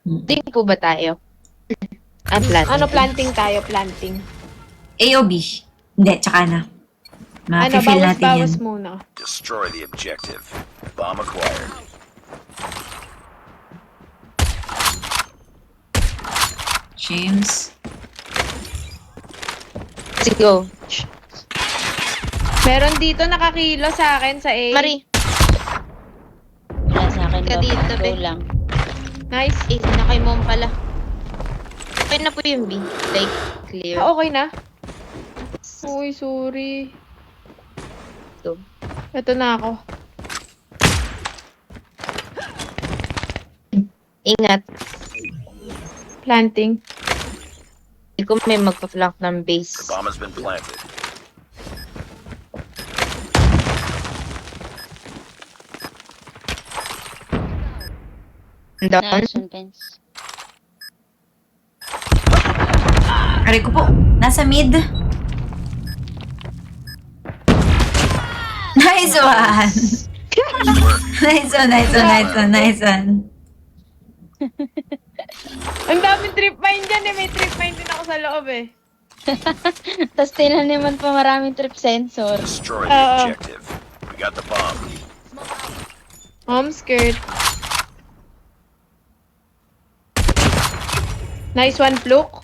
Ting po ba tayo? Plant. Ano, planting tayo, planting. A o B? Hindi, tsaka na. Ano, Ma-feel natin yan. bawas muna. Destroy the objective. Bomb acquired. James. Let's go. Meron dito nakakilo sa akin sa A. Mari. Wala sa akin. Ka dito, Go be. lang. Nice. Na kay mom pala. Okay na po yung B. Like, clear. Ah, okay na? Uy, sorry. Ito. Ito na ako. Ingat. Planting. Hindi ko may magpa-flank ng The base. bomb has been planted. Down. Nice one, Pence. Aray ko po. Nasa mid. Nice one! Nice one, nice one, nice one, nice one. Ang daming trip mine dyan eh. May trip mine din ako sa loob eh. Tapos tinaniman pa maraming trip sensor. Destroy the objective. We got the bomb. Home skirt. Nice one, Fluke.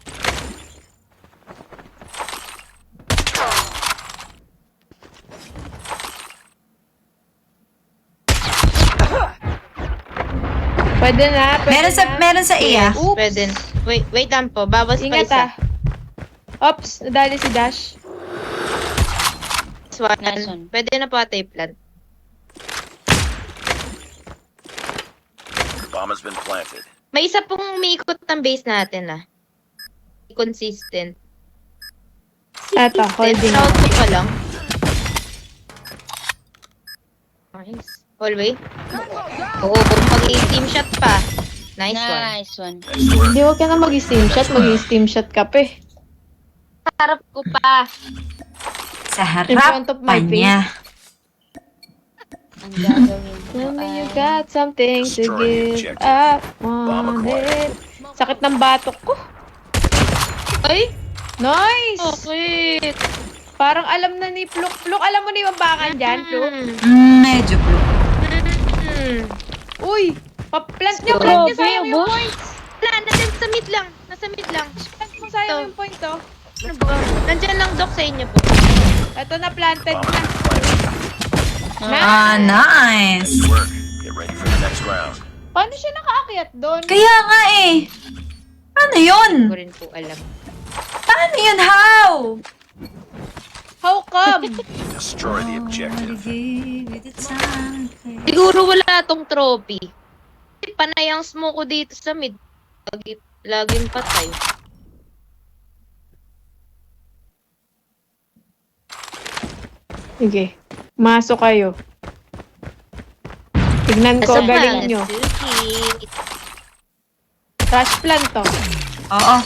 Pwede na, pwede Meron sa A ah. Oops. Pwede. Wait lang po. Bawas pa Ingat isa. ah. Ops, nadali si Dash. This one. Nice one. Pwede na po ata i-plant. The bomb has been planted. May isa pong umiikot ng base natin ah. Consistent. Eto, holding. Round ko pa lang. Nice. Hallway. Oo, mag-i-team shot pa. Nice one. Nice one. Nice work. Hindi, huwag ka na mag-steam shot. Mag-steam shot ka pa eh. Harap ko pa. Sa In front harap of my pa niya. Ang gagawin ko Tell me you ay... got something to Destroy the give objective. up Bomb on acquired. it. Sakit ng batok ko. Ay! Nice! Okay. Parang alam na ni Pluk. Pluk, alam mo na yung bakan dyan, Pluk? Medyo blue. Uy! Plant niyo, So, plant niyo. grabe, Sayang yung boss. points. Wala, nandyan sa mid lang. Nasa mid lang. Plant mo, sayang yung point, oh. Ano ba? Nandyan lang, Doc, sa inyo po. Ito na, planted Bomb na. has been planted. Ah, nice. Nice work. Get ready for the next round. Paano siya nakaakyat doon? Kaya nga eh. Paano yun? Hindi ko rin po alam. Paano yun? How? How come? Destroy the objective. Siguro wala tong trophy. Panay ang smoke ko dito sa mid. Laging patay. Sige. Masok kayo. Tignan ko, galing nyo. Suki. Rush plan to. Oo.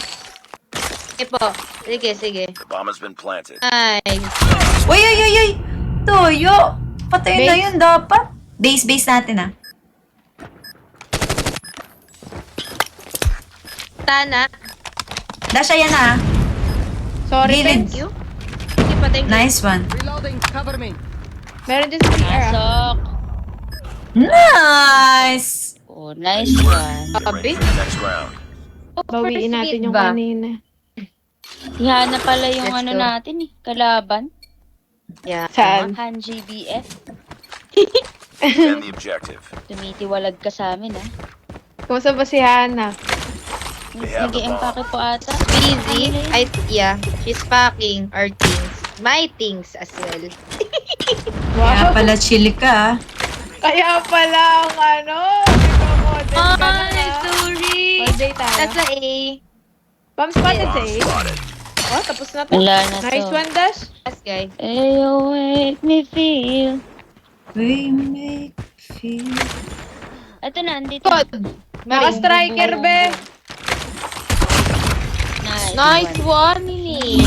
Okay po. Sige, sige. The bomb has been planted. Nice. Uy, uy, uy, uy. Toyo. Patay na Base. yun dapat. Base natin ah. Tana. Dash, ayan ah. Sorry, Gilid. Pens. You? Sige pa, thank you. Nice one. Meron dyan sa CR. ah. Pasok. Nice. Oh, nice one. Get ready for the next round. Oh, Bawiin first natin mid yung ba? kanina. Hihana pala yung Let's ano go. natin eh. Kalaban. Yeah. Saan? Han GBF. Defend the objective. Tumitiwalag ka sa amin ah. Kumusta ba si Hana? They have the Nag-i-empake po ata. Busy. Ano yun? Yeah. She's packing our things. My things as well. Kaya Wow. pala chili ka ah. Kaya pala ang ano. Ikaw-model ka na. Ay, sorry. All day tayo. Nasa A. Bomb spotted sa Bomb A. spotted. Oh, tapos na to. Wala na to. Nice one, Dash. Last guy. You make me feel. We make feel. Ito na, andito. God. Naka-striker, be. Nice. Nice one, Lily.